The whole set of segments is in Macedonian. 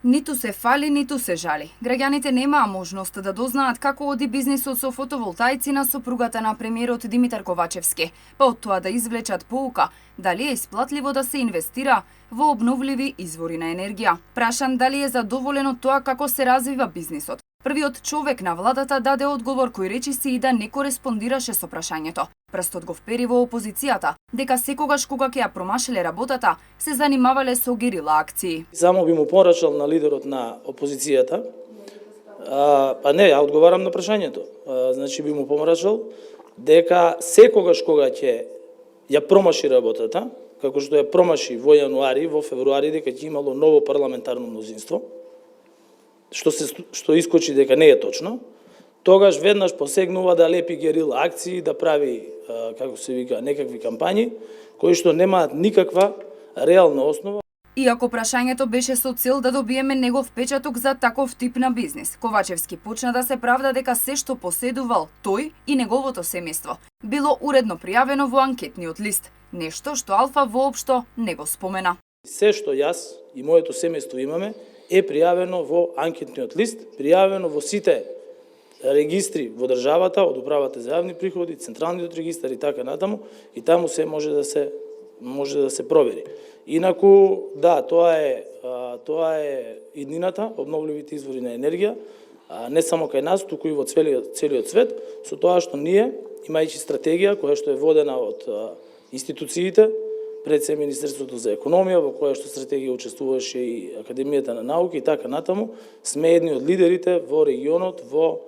Ниту се фали, ниту се жали. Граѓаните немаа можност да дознаат како оди бизнисот со фотоволтаици на сопругата на премиерот Димитар Ковачевски, па од тоа да извлечат поука дали е исплатливо да се инвестира во обновливи извори на енергија. Прашан дали е задоволен од тоа како се развива бизнисот, првиот човек на владата даде одговор кој речиси и да не кореспондираше со прашањето. Прстот го впери во опозицијата, дека секогаш кога ќе ја промашеле работата, се занимавале со герила акции. Само би му порачал на лидерот на опозицијата, па не, ја одговарам на прашањето. Значи би му помрачал дека секогаш кога ќе ја промаши работата, како што ја промаши во јануари, во февруари, дека ќе имало ново парламентарно мнозинство, што искочи дека не е точно, тогаш веднаш посегнува да лепи герила акции, да прави, како се вика, некакви кампањи, кои што немаат никаква реална основа. Иако прашањето беше со цел да добиеме негов впечаток за таков тип на бизнис, Ковачевски почна да се правда дека се што поседувал тој и неговото семејство било уредно пријавено во анкетниот лист, нешто што Алфа воопшто не го спомена. Се што јас и моето семејство имаме е пријавено во анкетниот лист, пријавено во сите регистри во државата, од управата за јавни приходи, централниот регистар и така натаму, и таму се може да се провери. Инаку, да, тоа е иднината, обновливите извори на енергија, не само кај нас, туку и во целиот свет, со тоа што ние, имајќи стратегија која што е водена од институциите, пред се Министерството за економија, во која што стратегија учествуваше и Академијата на науки и така натаму, сме едни од лидерите во регионот во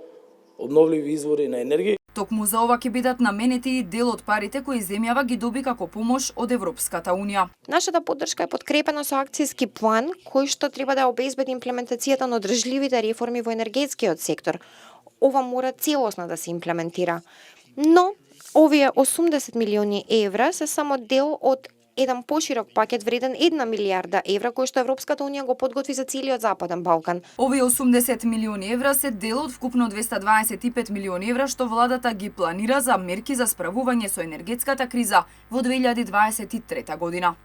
обновливи извори на енергија. Токму за ова ќе бидат наменети и дел од парите кои земјава ги доби како помош од Европската унија. Нашата поддршка е подкрепена со акцијски план кој што треба да обезбеди имплементацијата на одржливите реформи во енергетскиот сектор. Ова мора целосно да се имплементира. Но овие 80 милиони евра се само дел од еден поширок пакет вреден 1 милијарда евра кој што Европската унија го подготви за целиот Западен Балкан. Овие 80 милиони евра се дел од вкупно 225 милиони евра што владата ги планира за мерки за справување со енергетската криза во 2023 година.